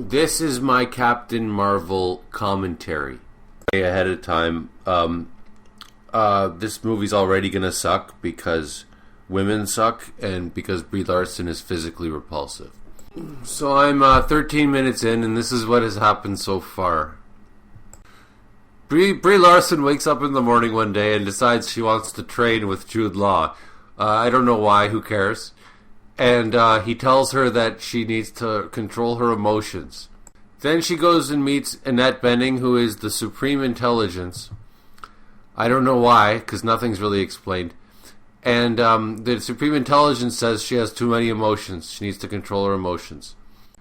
This is my Captain Marvel commentary. Ahead of time, this movie's already gonna suck because women suck and because Brie Larson is physically repulsive. So I'm 13 minutes in, and this is what has happened so far. Brie Larson wakes up in the morning one day and decides she wants to train with Jude Law. I don't know why, who cares? And he tells her that she needs to control her emotions. Then she goes and meets Annette Bening, who is the Supreme Intelligence. I don't know why, because nothing's really explained. And the Supreme Intelligence says she has too many emotions. She needs to control her emotions.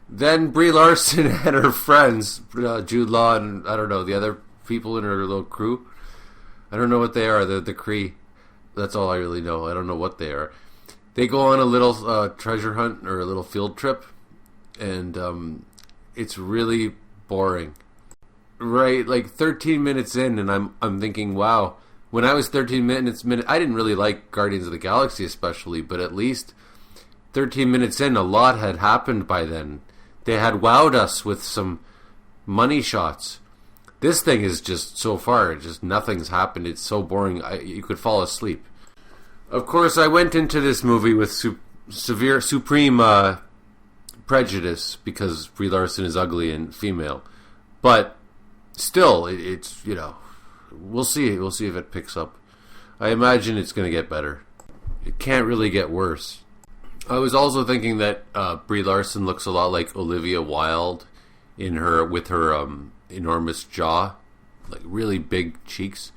Then Brie Larson and her friends, Jude Law and, I don't know, the other people in her little crew. I don't know what they are. They're the Kree. That's all I really know. I don't know what they are. They go on a little treasure hunt or a little field trip. And it's really boring. Right, like 13 minutes in, and I'm thinking, wow. When I was 13 minutes, I didn't really like Guardians of the Galaxy especially, but at least 13 minutes in, a lot had happened by then. They had wowed us with some money shots. This thing is just, so far, just nothing's happened. It's so boring, you could fall asleep. Of course, I went into this movie with supreme prejudice because Brie Larson is ugly and female. But still, it's, you know, we'll see. We'll see if it picks up. I imagine it's going to get better. It can't really get worse. I was also thinking that Brie Larson looks a lot like Olivia Wilde with her enormous jaw, like really big cheeks.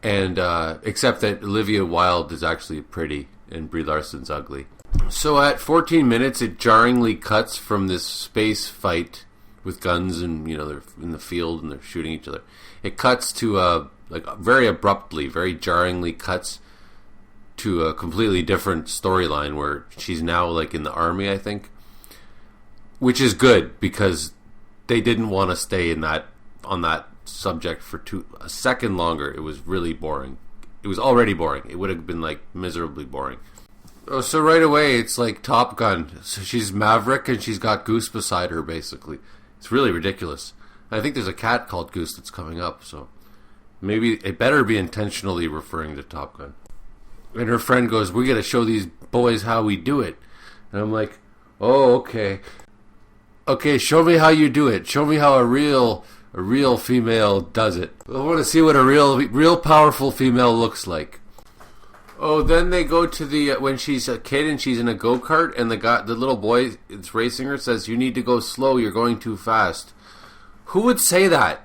And except that Olivia Wilde is actually pretty and Brie Larson's ugly. So at 14 minutes, it jarringly cuts from this space fight with guns, and you know they're in the field and they're shooting each other. It cuts to very abruptly, very jarringly cuts to a completely different storyline where she's now like in the army, I think, which is good because they didn't want to stay on that subject for a second longer. It was really boring. It was already boring. It would have been like miserably boring. Oh, so right away it's like Top Gun. So she's Maverick and she's got Goose beside her basically. It's really ridiculous. I think there's a cat called Goose that's coming up, so maybe it better be intentionally referring to Top Gun. And her friend goes, "We got to show these boys how we do it." And I'm like, "Oh, okay. Okay, show me how you do it. Show me how a real female does it. I want to see what a real powerful female looks like." Oh, then they go to when she's a kid and she's in a go-kart and the little boy that's racing her says, "You need to go slow, you're going too fast." Who would say that?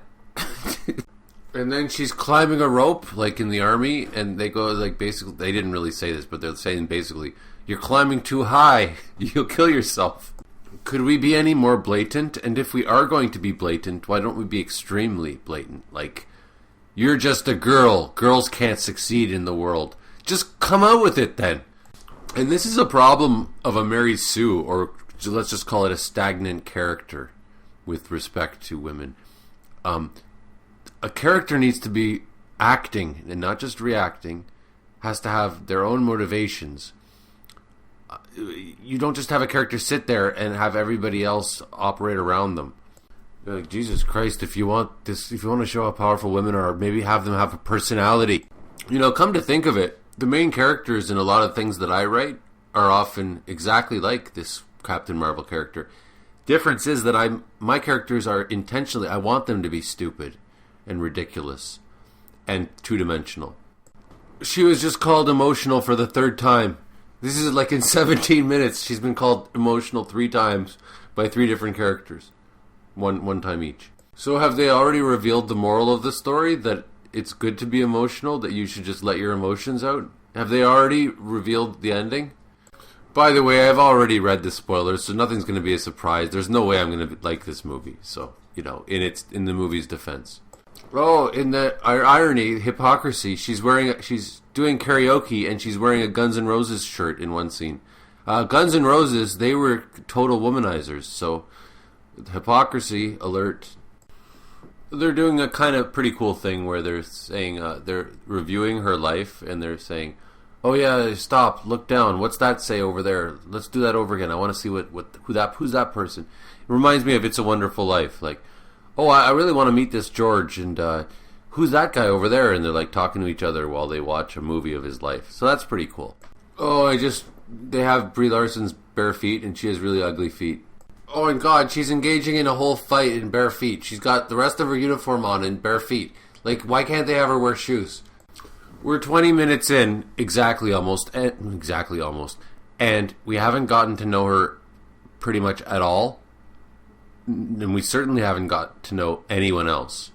And then she's climbing a rope like in the army, and they go like basically, they didn't really say this, but they're saying basically, "You're climbing too high, you'll kill yourself." Could we be any more blatant? And if we are going to be blatant, why don't we be extremely blatant? Like, you're just a girl. Girls can't succeed in the world. Just come out with it then. And this is a problem of a Mary Sue, or let's just call it a stagnant character with respect to women. A character needs to be acting and not just reacting, has to have their own motivations. You don't just have a character sit there and have everybody else operate around them. You're like, Jesus Christ, if you want to show how powerful women are, maybe have them have a personality. You know, come to think of it, the main characters in a lot of things that I write are often exactly like this Captain Marvel character. Difference is that my characters are intentionally, I want them to be stupid and ridiculous and two-dimensional. She was just called emotional for the third time. This is like in 17 minutes, she's been called emotional 3 times by 3 different characters. One time each. So have they already revealed the moral of the story? That it's good to be emotional? That you should just let your emotions out? Have they already revealed the ending? By the way, I've already read the spoilers, so nothing's going to be a surprise. There's no way I'm going to like this movie. So, you know, in the movie's defense. Oh, in the irony, hypocrisy, she's doing karaoke and she's wearing a Guns N' Roses shirt in one scene. Guns N' Roses, they were total womanizers, so hypocrisy alert. They're doing a kind of pretty cool thing where they're saying, they're reviewing her life and they're saying, Oh yeah, stop, look down. What's that say over there? Let's do that over again. I want to see who's that person. It reminds me of It's a Wonderful Life. Like, oh, I really want to meet this George, and who's that guy over there? And they're like talking to each other while they watch a movie of his life. So that's pretty cool. Oh, they have Brie Larson's bare feet, and she has really ugly feet. Oh my god, she's engaging in a whole fight in bare feet. She's got the rest of her uniform on in bare feet. Like, why can't they have her wear shoes? We're 20 minutes in, exactly almost, and we haven't gotten to know her pretty much at all, and we certainly haven't got to know anyone else.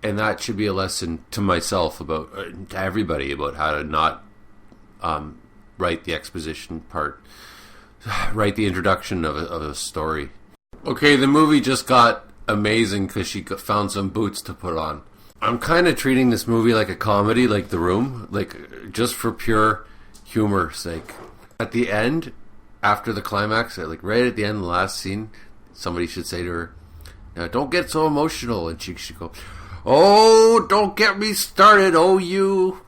And that should be a lesson to myself to everybody about how to not write the exposition part, write the introduction of a story. Okay, the movie just got amazing because she found some boots to put on. I'm kind of treating this movie like a comedy, like The Room, like just for pure humor's sake. At the end, after the climax, like right at the end of the last scene, somebody should say to her, "Now, don't get so emotional," and she should go, "Oh, don't get me started, oh you."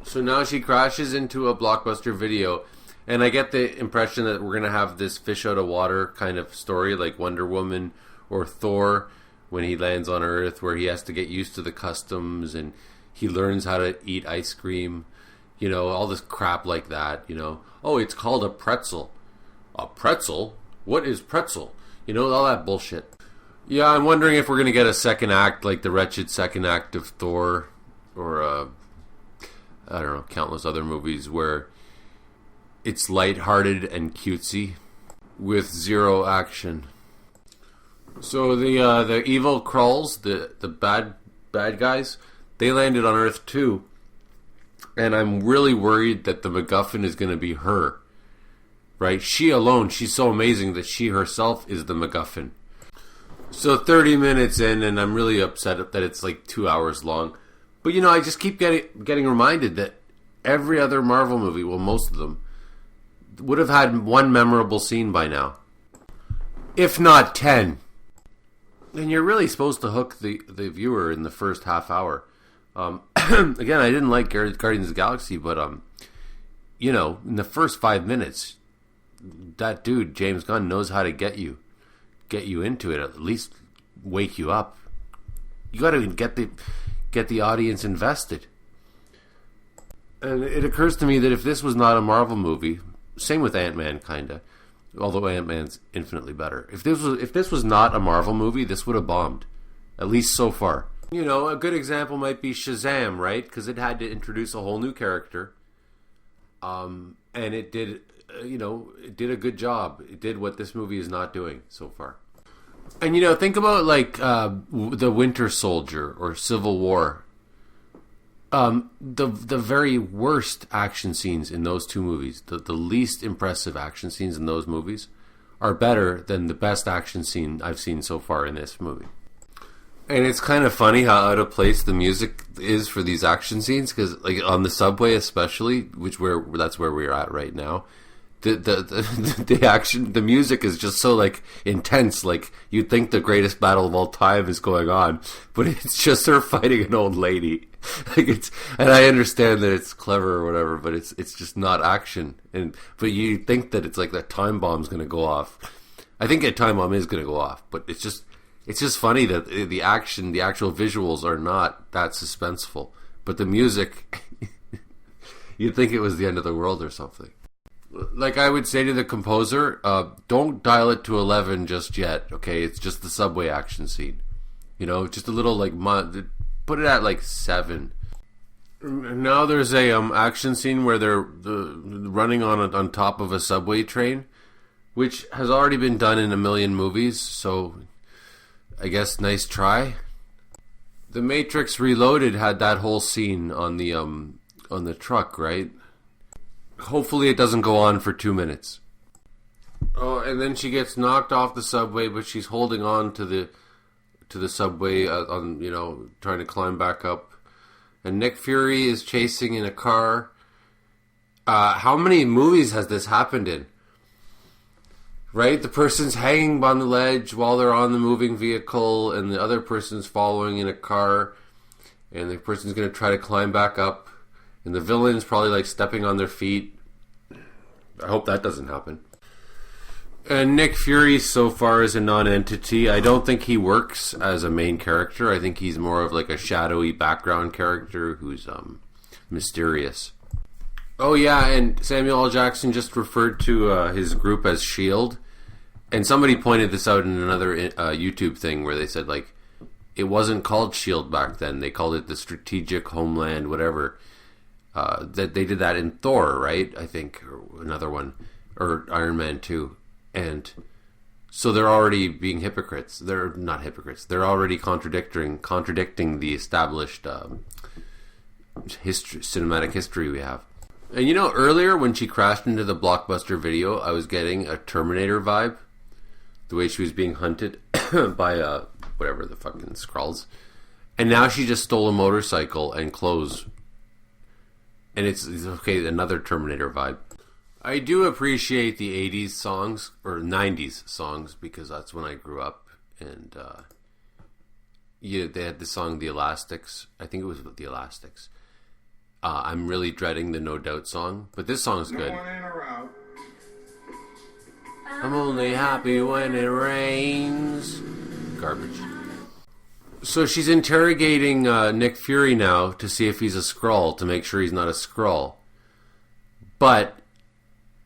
So now she crashes into a Blockbuster Video, and I get the impression that we're going to have this fish out of water kind of story, like Wonder Woman or Thor, when he lands on Earth, where he has to get used to the customs and he learns how to eat ice cream, all this crap like that, Oh, it's called a pretzel. A pretzel? What is pretzel? All that bullshit. Yeah, I'm wondering if we're going to get a second act, like the wretched second act of Thor, or, I don't know, countless other movies where it's lighthearted and cutesy with zero action. So the evil Krulls, the bad guys, they landed on Earth too, and I'm really worried that the MacGuffin is going to be her. Right? She alone, she's so amazing that she herself is the MacGuffin. So 30 minutes in, and I'm really upset that it's like 2 hours long. But I just keep getting reminded that every other Marvel movie, well, most of them, would have had one memorable scene by now, if not 10. And you're really supposed to hook the viewer in the first half hour. Again, I didn't like Guardians of the Galaxy, but in the first 5 minutes, that dude James Gunn knows how to get you into it. At least wake you up. You got to get the audience invested. And it occurs to me that if this was not a Marvel movie, same with Ant-Man, kinda. Although Ant-Man's infinitely better. If this was not a Marvel movie, this would have bombed. At least so far. A good example might be Shazam, right? Because it had to introduce a whole new character. And it did, it did a good job. It did what this movie is not doing so far. And, think about, like, The Winter Soldier or Civil War. The very worst action scenes in those two movies, the least impressive action scenes in those movies, are better than the best action scene I've seen so far in this movie. And it's kind of funny how out of place the music is for these action scenes, because like on the subway especially, that's where we're at right now. The music is just so like intense, like you'd think the greatest battle of all time is going on, but it's just her fighting an old lady. And I understand that it's clever or whatever, but it's just not action. But you think that it's like that time bomb's going to go off. I think a time bomb is going to go off, but it's just funny that the actual visuals are not that suspenseful, but the music, you'd think it was the end of the world or something. Like I would say to the composer, don't dial it to 11 just yet, okay? It's just the subway action scene. Just a little like, put it at like 7. Now there's a action scene where they're running on top of a subway train, which has already been done in a million movies, so I guess nice try. The Matrix Reloaded had that whole scene on the truck, right? Hopefully it doesn't go on for 2 minutes. Oh, and then she gets knocked off the subway, but she's holding on to the subway trying to climb back up. And Nick Fury is chasing in a car. How many movies has this happened in? Right? The person's hanging on the ledge while they're on the moving vehicle, and the other person's following in a car, and the person's going to try to climb back up. And the villain's probably like stepping on their feet. I hope that doesn't happen. And Nick Fury so far is a non-entity. I don't think he works as a main character. I think he's more of like a shadowy background character who's mysterious. Oh yeah, and Samuel L. Jackson just referred to his group as S.H.I.E.L.D. And somebody pointed this out in another YouTube thing where they said like it wasn't called S.H.I.E.L.D. back then. They called it the Strategic Homeland whatever. That they did that in Thor, right? I think, or another one, or Iron Man 2. And so they're already being hypocrites. They're not hypocrites. They're already contradicting the established cinematic history we have. And you know, earlier when she crashed into the Blockbuster Video, I was getting a Terminator vibe. The way she was being hunted by whatever the fucking Skrulls. And now she just stole a motorcycle and clothes. And it's okay, another Terminator vibe. I do appreciate the 80s songs, or 90s songs, because that's when I grew up. And they had the song The Elastics. I think it was The Elastics. I'm really dreading the No Doubt song, but this song's good. I'm only happy when it rains. Garbage. So she's interrogating Nick Fury now to see if he's a Skrull, to make sure he's not a Skrull. But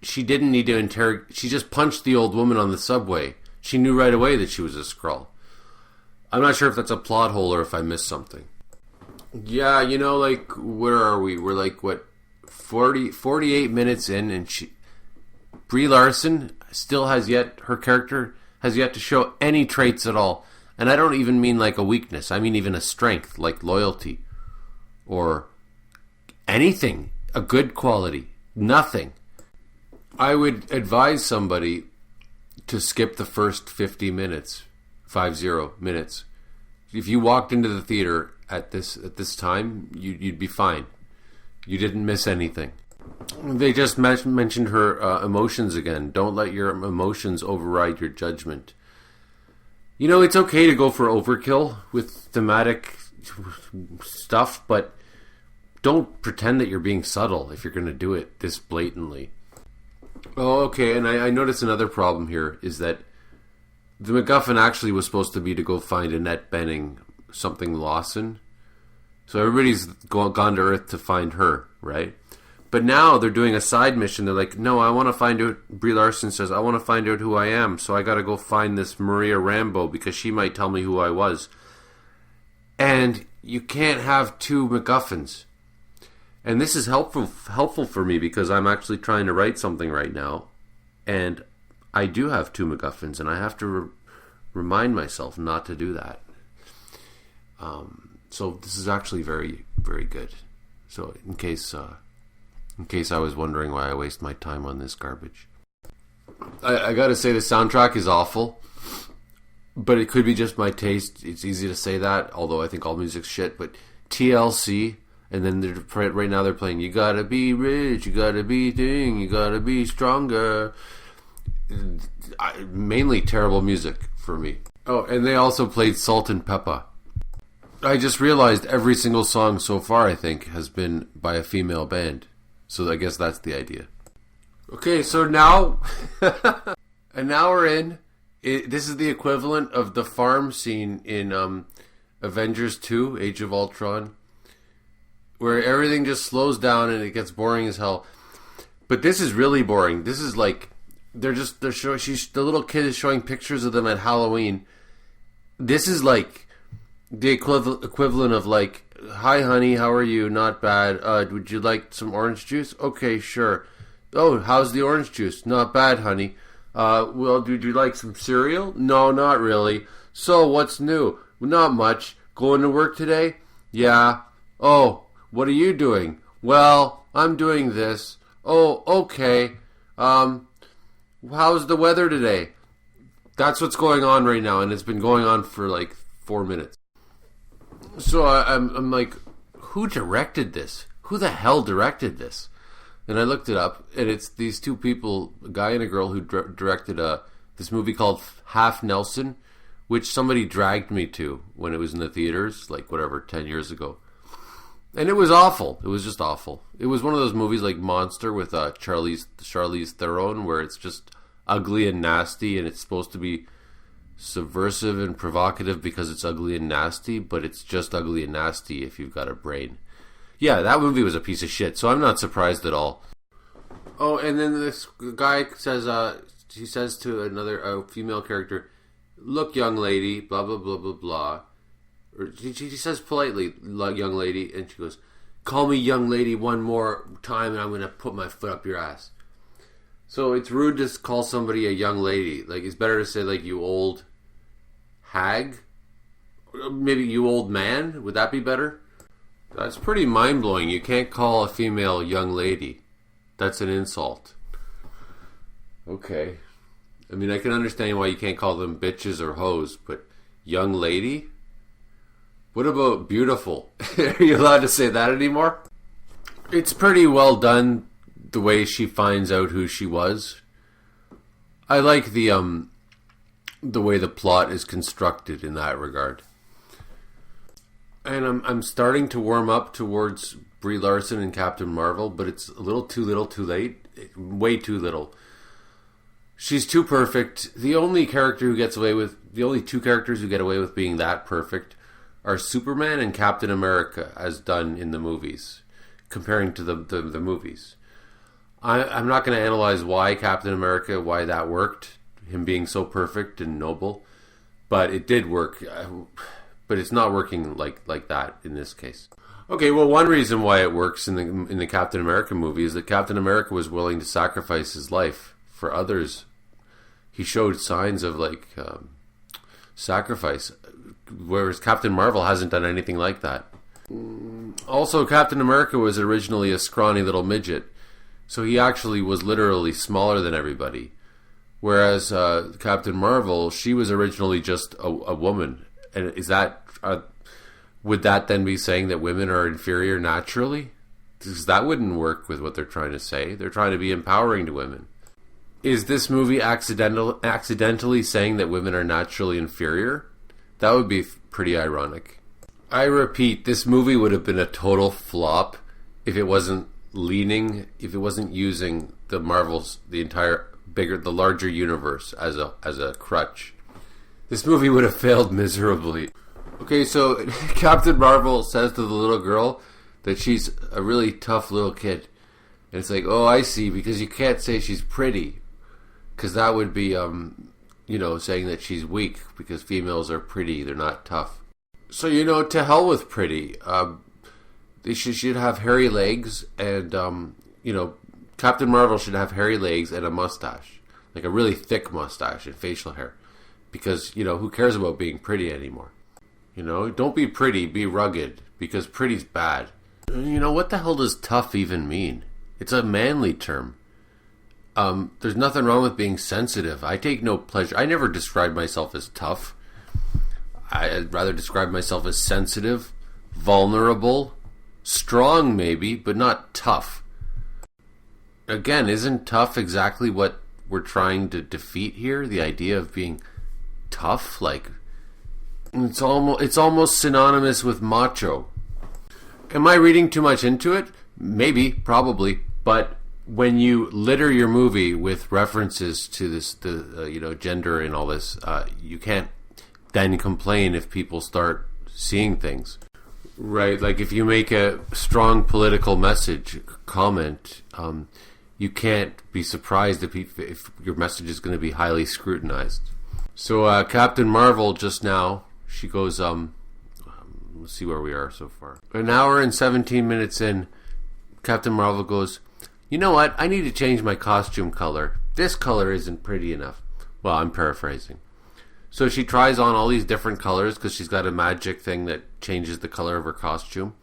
she didn't need to interrogate. She just punched the old woman on the subway. She knew right away that she was a Skrull. I'm not sure if that's a plot hole or if I missed something. Yeah, you know, like, where are we? We're like, what, 48 minutes in, and Brie Larson her character has yet to show any traits at all. And I don't even mean like a weakness. I mean even a strength, like loyalty. Or anything. A good quality. Nothing. I would advise somebody to skip the first 50 minutes. 50 minutes. If you walked into the theater at this time, you'd be fine. You didn't miss anything. They just mentioned her emotions again. Don't let your emotions override your judgment. You know, it's okay to go for overkill with thematic stuff, but don't pretend that you're being subtle if you're going to do it this blatantly. Oh, okay, and I noticed another problem here is that the MacGuffin actually was supposed to be to go find Annette Bening something Lawson. So everybody's gone to Earth to find her, right? But now they're doing a side mission. They're like, no, I want to find out. Brie Larson says, I want to find out who I am. So I got to go find this Maria Rambo because she might tell me who I was. And you can't have two MacGuffins. And this is helpful for me because I'm actually trying to write something right now. And I do have two MacGuffins. And I have to remind myself not to do that. So this is actually very, very good. So in case I was wondering why I waste my time on this garbage. I gotta say the soundtrack is awful. But it could be just my taste. It's easy to say that, although I think all music's shit. But TLC, and then right now they're playing You Gotta Be Rich, You Gotta Be Thing, You Gotta Be Stronger. Mainly terrible music for me. Oh, and they also played Salt and Pepper. I just realized every single song so far, I think, has been by a female band. So I guess that's the idea. Okay, so now... an hour in. This is the equivalent of the farm scene in Avengers 2, Age of Ultron. Where everything just slows down and it gets boring as hell. But this is really boring. This is like... the little kid is showing pictures of them at Halloween. This is like... the equivalent of like, hi honey, how are you? Not bad. Would you like some orange juice? Okay, sure. Oh, how's the orange juice? Not bad, honey. Well, would you like some cereal? No, not really. So, what's new? Not much. Going to work today? Yeah. Oh, what are you doing? Well, I'm doing this. Oh, okay. How's the weather today? That's what's going on right now, and it's been going on for like 4 minutes. So I'm like, who directed this? Who the hell directed this? And I looked it up, and it's these two people, a guy and a girl, who directed this movie called Half Nelson, which somebody dragged me to when it was in the theaters, like whatever, 10 years ago. And it was awful. It was just awful. It was one of those movies like Monster with Charlize Theron, where it's just ugly and nasty, and it's supposed to be subversive and provocative because it's ugly and nasty, but it's just ugly and nasty if you've got a brain. Yeah, that movie was a piece of shit, so I'm not surprised at all. Oh, and then this guy says, he says to another female character, "Look, young lady, blah, blah, blah, blah, blah." Or she says politely, "Young lady," and she goes, "Call me young lady one more time and I'm going to put my foot up your ass." So it's rude to call somebody a young lady. Like, it's better to say, like, "You old hag." Maybe "you old man." Would that be better? That's pretty mind-blowing. You can't call a female young lady. That's an insult. Okay. I mean, I can understand why you can't call them bitches or hoes, but young lady? What about beautiful? Are you allowed to say that anymore? It's pretty well done, the way she finds out who she was. I like the way the plot is constructed in that regard. And I'm starting to warm up towards Brie Larson and Captain Marvel, but it's a little too little too late. Way too little. She's too perfect. The only two characters who get away with being that perfect are Superman and Captain America, as done in the movies, comparing to the movies. I'm not going to analyze why Captain America, why that worked, him being so perfect and noble, but it did work. But it's not working like that in this case. Okay, well, one reason why it works in the Captain America movie is that Captain America was willing to sacrifice his life for others. He showed signs of sacrifice, whereas Captain Marvel hasn't done anything like that. Also, Captain America was originally a scrawny little midget, so he actually was literally smaller than everybody. Whereas Captain Marvel, she was originally just a woman. And is that would that then be saying that women are inferior naturally? Because that wouldn't work with what they're trying to say. They're trying to be empowering to women. Is this movie accidentally saying that women are naturally inferior? That would be pretty ironic. I repeat, this movie would have been a total flop if it wasn't using the larger universe as a crutch. This movie would have failed miserably. Okay, so Captain Marvel says to the little girl that she's a really tough little kid. And it's like, oh, I see, because you can't say she's pretty. Because that would be, saying that she's weak, because females are pretty, they're not tough. So, to hell with pretty. She should have hairy legs, and, Captain Marvel should have hairy legs and a mustache. Like a really thick mustache and facial hair. Because, who cares about being pretty anymore? Don't be pretty, be rugged. Because pretty's bad. What the hell does tough even mean? It's a manly term. There's nothing wrong with being sensitive. I take no pleasure. I never describe myself as tough. I'd rather describe myself as sensitive, vulnerable, strong maybe, but not tough. Again, isn't tough exactly what we're trying to defeat here? The idea of being tough, like it's almost synonymous with macho. Am I reading too much into it? Maybe, probably, but when you litter your movie with references to this, gender and all this, you can't then complain if people start seeing things, right? Like if you make a strong political message comment, you can't be surprised if your message is going to be highly scrutinized. So Captain Marvel just now, she goes, let's see where we are so far. An hour and 17 minutes in, Captain Marvel goes, you know what? I need to change my costume color. This color isn't pretty enough. Well, I'm paraphrasing. So she tries on all these different colors because she's got a magic thing that changes the color of her costume.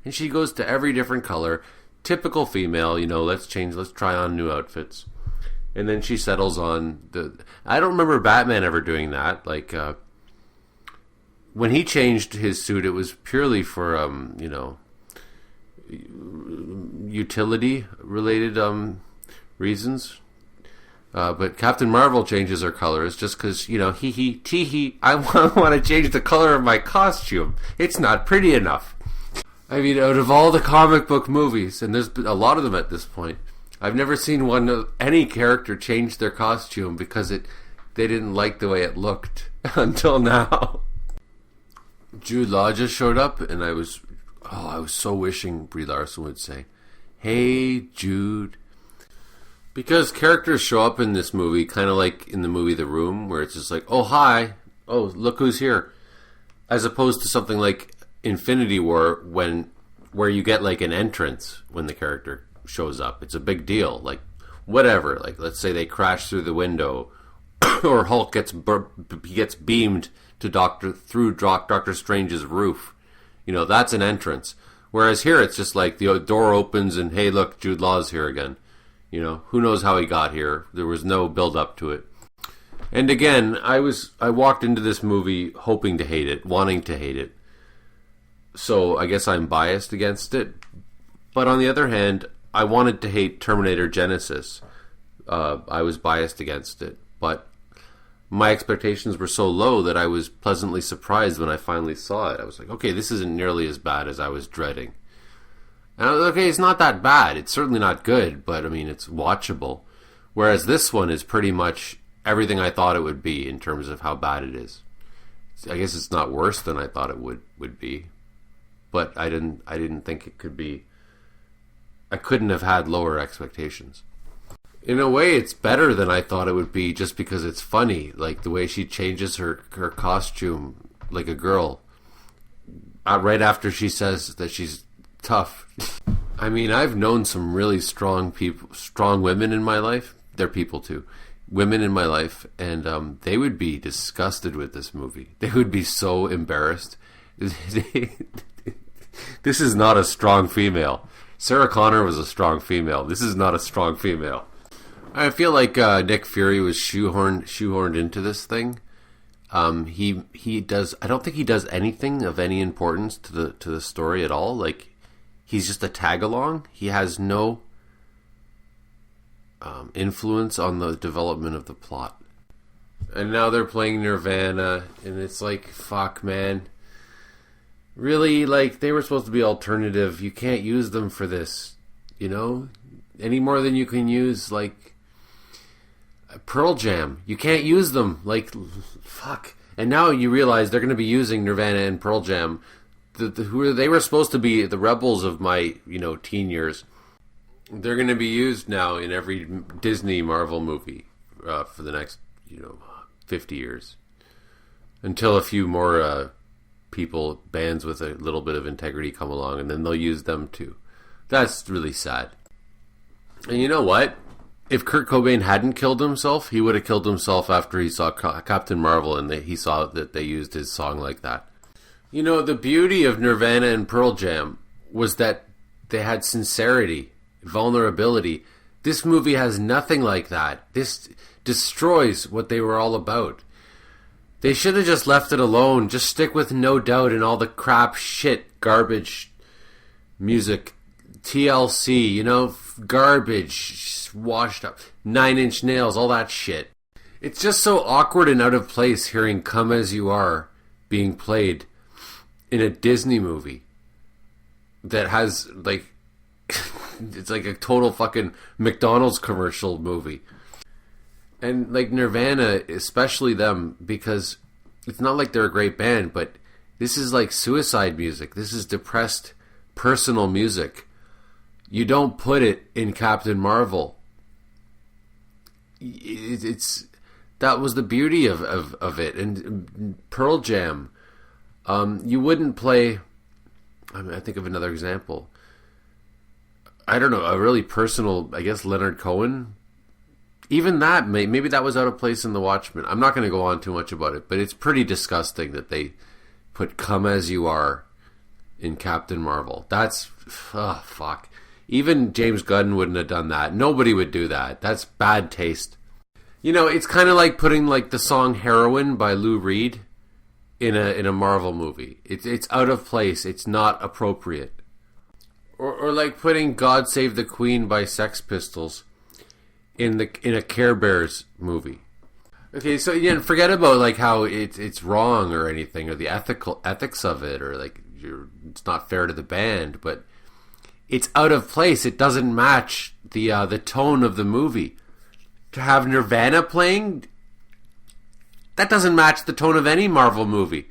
And she goes to every different color. Typical female, let's try on new outfits. And then she settles on I don't remember Batman ever doing that. Like, when he changed his suit, it was purely for, utility-related reasons. But Captain Marvel changes her colors just because, I want to change the color of my costume. It's not pretty enough. I mean, out of all the comic book movies, and there's been a lot of them at this point, I've never seen any character change their costume because they didn't like the way it looked until now. Jude Law just showed up, and I was so wishing Brie Larson would say, "Hey, Jude." Because characters show up in this movie, kind of like in the movie The Room, where it's just like, "Oh, hi. Oh, look who's here." As opposed to something like Infinity War, where you get like an entrance when the character shows up. It's a big deal. Like, whatever. Like, let's say they crash through the window, or Hulk gets beamed to through Doctor Strange's roof. You know, that's an entrance. Whereas here, it's just like the door opens and, hey, look, Jude Law's here again. You know, who knows how he got here? There was no build up to it. And again, I walked into this movie hoping to hate it, wanting to hate it. So I guess I'm biased against it. But on the other hand, I wanted to hate Terminator Genisys. I was biased against it. But my expectations were so low that I was pleasantly surprised when I finally saw it. I was like, okay, this isn't nearly as bad as I was dreading. And I was like, okay, it's not that bad. It's certainly not good, but I mean, it's watchable. Whereas this one is pretty much everything I thought it would be in terms of how bad it is. I guess it's not worse than I thought it would be. But I didn't think it could be. I couldn't have had lower expectations. In a way, it's better than I thought it would be just because it's funny. Like the way she changes her costume like a girl right after she says that she's tough. I mean, I've known some really strong women in my life. They're people too. Women in my life, and they would be disgusted with this movie. They would be so embarrassed. This is not a strong female. Sarah Connor was a strong female. This is not a strong female. I feel like Nick Fury was shoehorned into this thing. He does. I don't think he does anything of any importance to the story at all. Like, he's just a tag along. He has no influence on the development of the plot. And now they're playing Nirvana, and it's like, fuck, man. Really, like, they were supposed to be alternative. You can't use them for this, you know? Any more than you can use, like, Pearl Jam. You can't use them. Like, fuck. And now you realize they're going to be using Nirvana and Pearl Jam. They were supposed to be the rebels of my, teen years. They're going to be used now in every Disney Marvel movie for the next, 50 years. Until a few more bands with a little bit of integrity come along, and then they'll use them too. That's really sad. And you know what? If Kurt Cobain hadn't killed himself, he would have killed himself after he saw Captain Marvel and he saw that they used his song like that. You know, the beauty of Nirvana and Pearl Jam was that they had sincerity, vulnerability. This movie has nothing like that. This destroys what they were all about. They should have just left it alone. Just stick with No Doubt and all the crap, shit, garbage music. TLC, garbage, washed up. 9 Inch Nails, all that shit. It's just so awkward and out of place hearing Come As You Are being played in a Disney movie that has, like, it's like a total fucking McDonald's commercial movie. And, like, Nirvana, especially them, because it's not like they're a great band, but this is like suicide music. This is depressed, personal music. You don't put it in Captain Marvel. That was the beauty of it. And Pearl Jam, you wouldn't play... I think of another example. I don't know, a really personal, I guess, Leonard Cohen. Even that, maybe that was out of place in The Watchmen. I'm not going to go on too much about it, but it's pretty disgusting that they put Come As You Are in Captain Marvel. That's... fuck. Even James Gunn wouldn't have done that. Nobody would do that. That's bad taste. It's kind of like putting, like, the song Heroin by Lou Reed in a Marvel movie. It's out of place. It's not appropriate. Or like putting God Save the Queen by Sex Pistols in a Care Bears movie. Okay, so forget about like how it's wrong or anything, or the ethics of it, or like it's not fair to the band, but it's out of place. It doesn't match the tone of the movie. To have Nirvana playing, that doesn't match the tone of any Marvel movie.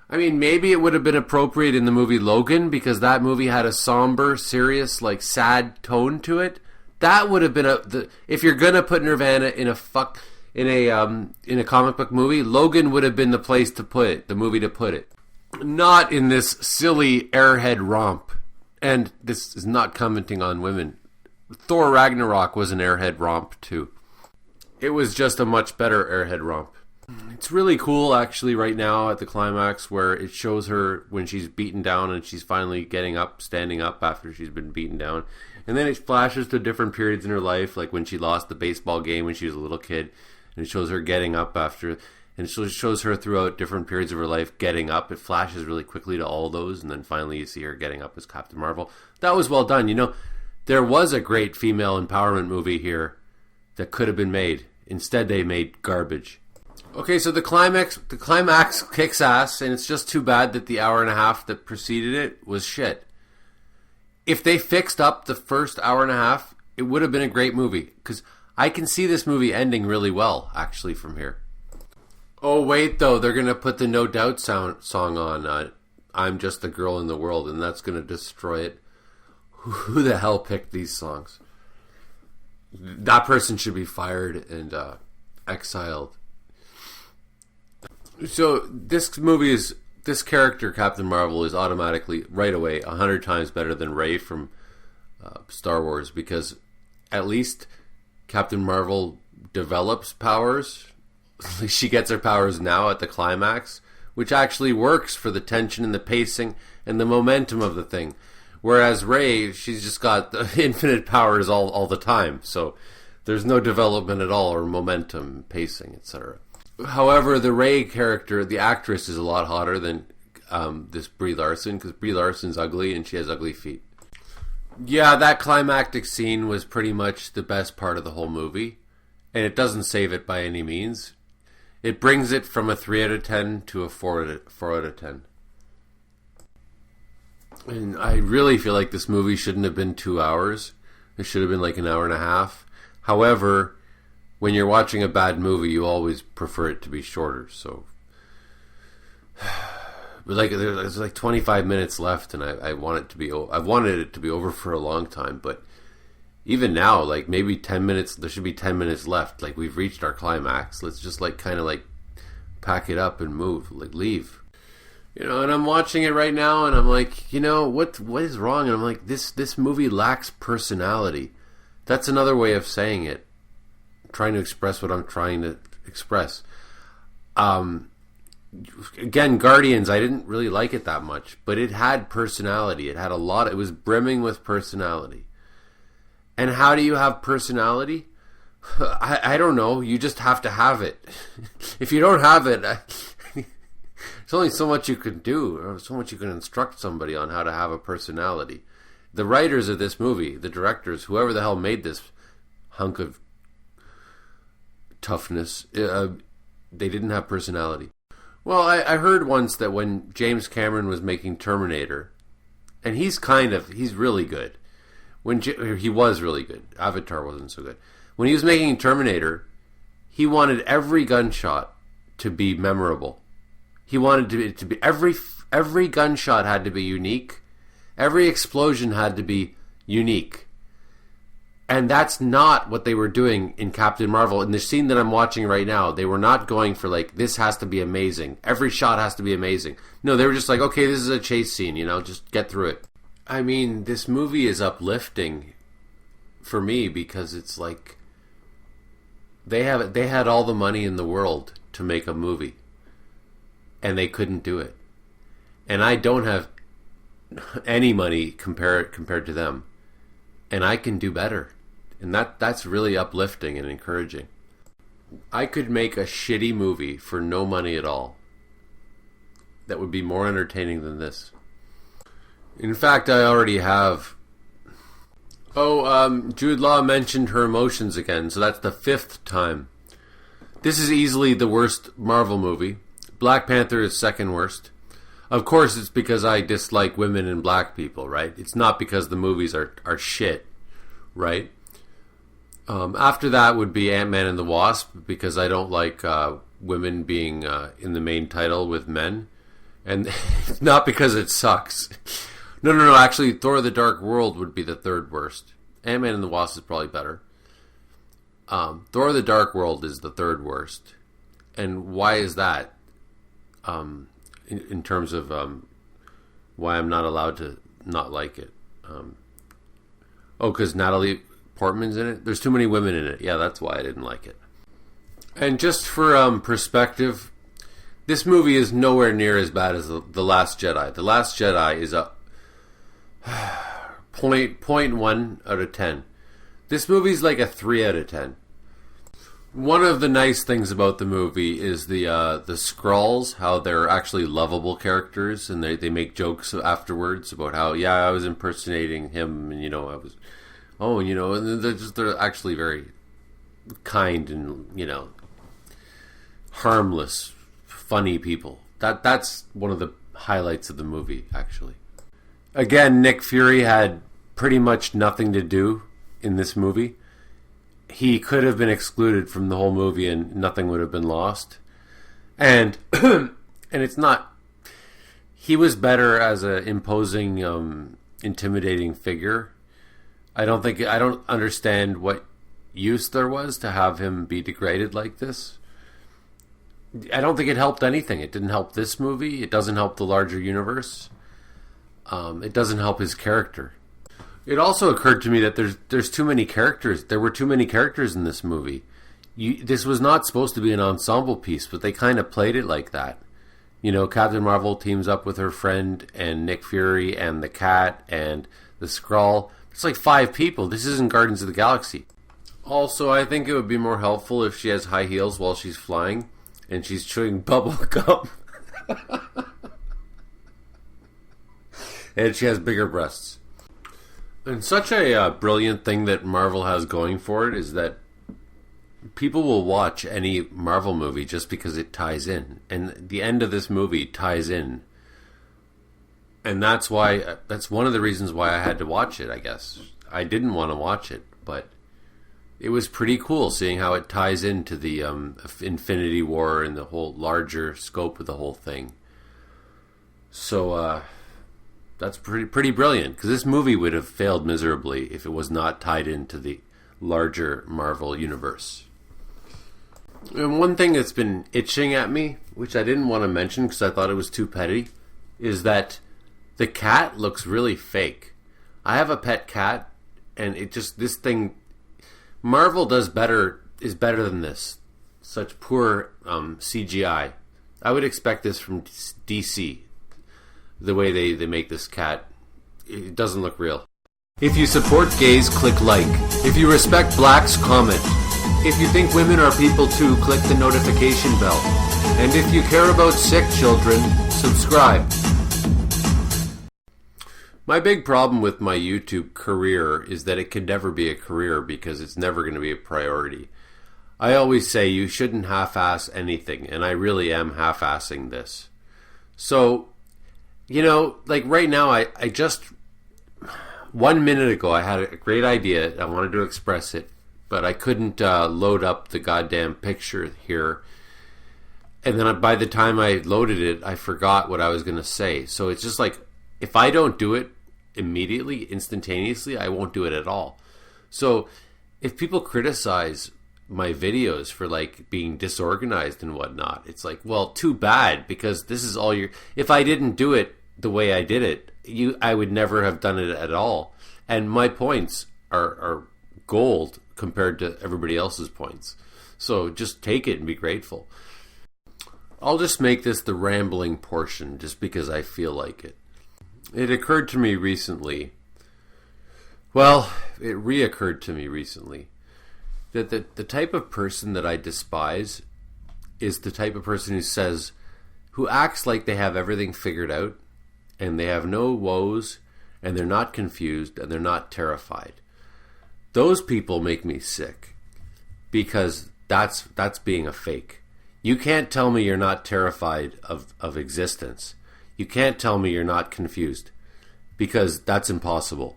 I mean, maybe it would have been appropriate in the movie Logan, because that movie had a somber, serious, like sad tone to it. That would have been if you're gonna put Nirvana in a comic book movie, Logan would have been the place to put it, the movie to put it. Not in this silly airhead romp. And this is not commenting on women. Thor Ragnarok was an airhead romp too. It was just a much better airhead romp. It's really cool actually right now at the climax where it shows her when she's beaten down and she's finally getting up, standing up after she's been beaten down. And then it flashes to different periods in her life, like when she lost the baseball game when she was a little kid. And it shows her getting up after, and it shows her throughout different periods of her life getting up. It flashes really quickly to all those, and then finally you see her getting up as Captain Marvel. That was well done. You know, there was a great female empowerment movie here that could have been made. Instead, they made garbage. Okay, so the climax kicks ass, and it's just too bad that the hour and a half that preceded it was shit. If they fixed up the first hour and a half, it would have been a great movie, because I can see this movie ending really well, actually, from here. Oh, wait, though, they're going to put the No Doubt song on, I'm Just the Girl in the World, and that's going to destroy it. Who the hell picked these songs? That person should be fired and exiled. So this character, Captain Marvel, is automatically, right away, 100 times better than Rey from Star Wars, because at least Captain Marvel develops powers. She gets her powers now at the climax, which actually works for the tension and the pacing and the momentum of the thing. Whereas Rey, she's just got the infinite powers all the time, so there's no development at all, or momentum, pacing, etc. However, the Rey character, the actress, is a lot hotter than this Brie Larson, because Brie Larson's ugly and she has ugly feet. Yeah, that climactic scene was pretty much the best part of the whole movie, and it doesn't save it by any means. It brings it from a 3 out of 10 to a 4 out of 10. And I really feel like this movie shouldn't have been 2 hours. It should have been like an hour and a half. However, when you're watching a bad movie, you always prefer it to be shorter. So, but like there's like 25 minutes left, and I've wanted it to be over for a long time. But even now, like maybe 10 minutes, there should be 10 minutes left. Like we've reached our climax. Let's just like kind of like pack it up and move, like leave. You know, and I'm watching it right now, and I'm like, you know, what is wrong? And I'm like, this movie lacks personality. That's another way of saying it. I'm trying to express what I'm trying to express. Again, Guardians, I didn't really like it that much, but it had personality. It had it was brimming with personality. And how do you have personality? I don't know. You just have to have it. If you don't have it, there's only so much you can do, or so much you can instruct somebody on how to have a personality. The writers of this movie, the directors, whoever the hell made this hunk of toughness, they didn't have personality. Well, I heard once that when James Cameron was making Terminator, and he's really good. He was really good. Avatar wasn't so good. When he was making Terminator, he wanted every gunshot to be memorable. He wanted it to be every gunshot had to be unique. Every explosion had to be unique. And that's not what they were doing in Captain Marvel. In the scene that I'm watching right now, they were not going for like, this has to be amazing. Every shot has to be amazing. No, they were just like, okay, this is a chase scene, just get through it. I mean, this movie is uplifting for me because it's like they had all the money in the world to make a movie, and they couldn't do it. And I don't have any money compared to them, and I can do better. And that's really uplifting and encouraging. I could make a shitty movie for no money at all that would be more entertaining than this. In fact, I already have. Jude Law mentioned her emotions again, so that's the 5th time. This is easily the worst Marvel movie. Black Panther is second worst. Of course, it's because I dislike women and black people, right? It's not because the movies are shit, right? After that would be Ant-Man and the Wasp, because I don't like women being in the main title with men. And not because it sucks. No. Actually, Thor: The Dark World would be the third worst. Ant-Man and the Wasp is probably better. Thor: The Dark World is the third worst. And why is that? In terms of why I'm not allowed to not like it. Because Natalie Portman's in it? There's too many women in it. Yeah, that's why I didn't like it. And just for perspective, this movie is nowhere near as bad as The Last Jedi. The Last Jedi is a 0.1 out of 10. This movie's like a 3 out of 10. One of the nice things about the movie is the Skrulls, how they're actually lovable characters, and they make jokes afterwards about how, yeah, I was impersonating him, and, I was, and they're actually very kind and, harmless, funny people. That's one of the highlights of the movie, actually. Again, Nick Fury had pretty much nothing to do in this movie. He could have been excluded from the whole movie and nothing would have been lost. And and it's not... He was better as an imposing, intimidating figure. I don't understand what use there was to have him be degraded like this. I don't think it helped anything. It didn't help this movie. It doesn't help the larger universe. It doesn't help his character. It also occurred to me that there's too many characters. There were too many characters in this movie. This was not supposed to be an ensemble piece, but they kind of played it like that. Captain Marvel teams up with her friend and Nick Fury and the Cat and the Skrull. It's like 5 people. This isn't Guardians of the Galaxy. Also, I think it would be more helpful if she has high heels while she's flying and she's chewing bubble gum. And she has bigger breasts. And such a brilliant thing that Marvel has going for it is that people will watch any Marvel movie just because it ties in. And the end of this movie ties in. And that's one of the reasons why I had to watch it, I guess. I didn't want to watch it, but it was pretty cool seeing how it ties into the Infinity War and the whole larger scope of the whole thing. So, that's pretty brilliant, because this movie would have failed miserably if it was not tied into the larger Marvel universe. And one thing that's been itching at me, which I didn't want to mention because I thought it was too petty, is that the cat looks really fake. I have a pet cat, and Marvel is better than this. Such poor CGI. I would expect this from DC. The way they make this cat, it doesn't look real. If you support gays, click like. If you respect blacks, comment. If you think women are people too, click the notification bell. And if you care about sick children, subscribe. My big problem with my YouTube career is that it could never be a career because it's never going to be a priority. I always say you shouldn't half-ass anything, and I really am half-assing this. So, like right now, I just 1 minute ago I had a great idea. I wanted to express it, but I couldn't load up the goddamn picture here. And then by the time I loaded it, I forgot what I was going to say. So it's just like, if I don't do it immediately, instantaneously, I won't do it at all. So if people criticize my videos for like being disorganized and whatnot, it's like, well, too bad, because this is all if I didn't do it the way I did it, I would never have done it at all. And my points are gold compared to everybody else's points. So just take it and be grateful. I'll just make this the rambling portion just because I feel like it. It occurred to me recently, it reoccurred to me recently, that the type of person that I despise is the type of person who acts like they have everything figured out, and they have no woes, and they're not confused, and they're not terrified. Those people make me sick, because that's being a fake. You can't tell me you're not terrified of existence. You can't tell me you're not confused, because that's impossible.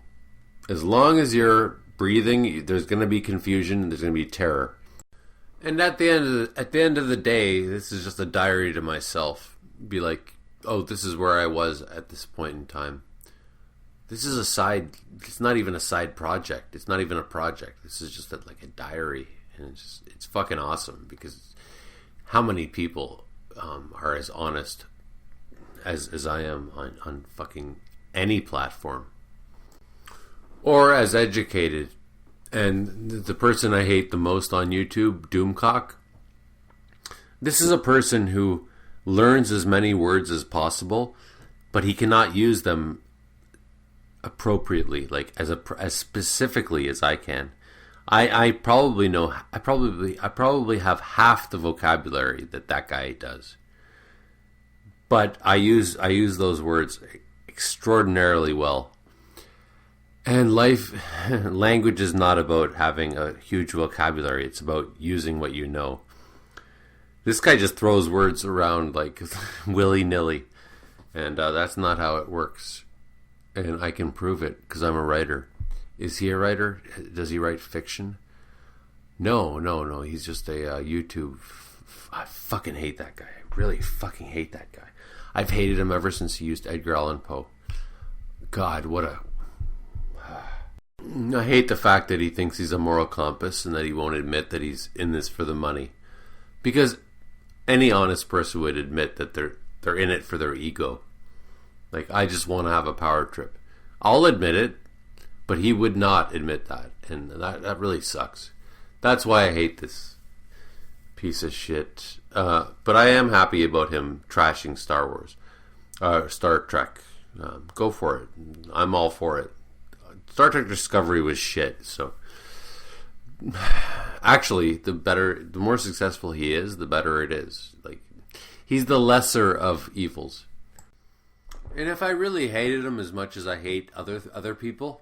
As long as you're breathing, there's going to be confusion, there's going to be terror. And at the end of the day, this is just a diary to myself. Be like, oh, this is where I was at this point in time. This is it's not even a side project. It's not even a project. This is just like a diary. And it's fucking awesome, because how many people are as honest as I am on fucking any platform, or as educated. And the person I hate the most on YouTube, Doomcock, this is a person who learns as many words as possible, but he cannot use them appropriately, like as specifically as I can. I probably have half the vocabulary that guy does, but I use those words extraordinarily well. And language is not about having a huge vocabulary. It's about using what you know. This guy just throws words around like willy-nilly, and that's not how it works. And I can prove it because I'm a writer. Is he a writer? Does he write fiction? No. He's just a YouTube. I fucking hate that guy. I really fucking hate that guy. I've hated him ever since he used Edgar Allan Poe. God, I hate the fact that he thinks he's a moral compass and that he won't admit that he's in this for the money. Because any honest person would admit that they're in it for their ego. Like, I just want to have a power trip. I'll admit it, but he would not admit that. And that really sucks. That's why I hate this piece of shit. But I am happy about him trashing Star Trek. Go for it. I'm all for it. Star Trek Discovery was shit, so actually the more successful he is, the better it is. Like, he's the lesser of evils. And if I really hated him as much as I hate other people,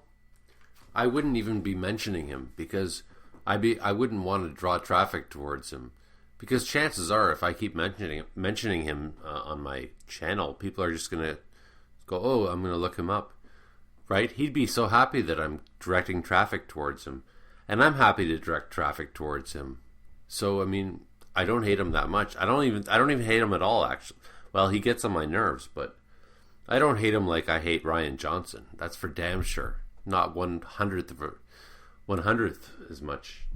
I wouldn't even be mentioning him, because I wouldn't want to draw traffic towards him, because chances are, if I keep mentioning him on my channel, people are just gonna go, oh, I'm gonna look him up. Right? He'd be so happy that I'm directing traffic towards him. And I'm happy to direct traffic towards him. So, I mean, I don't hate him that much. I don't even hate him at all, actually. Well, he gets on my nerves, but I don't hate him like I hate Ryan Johnson. That's for damn sure. Not 1/100th as much.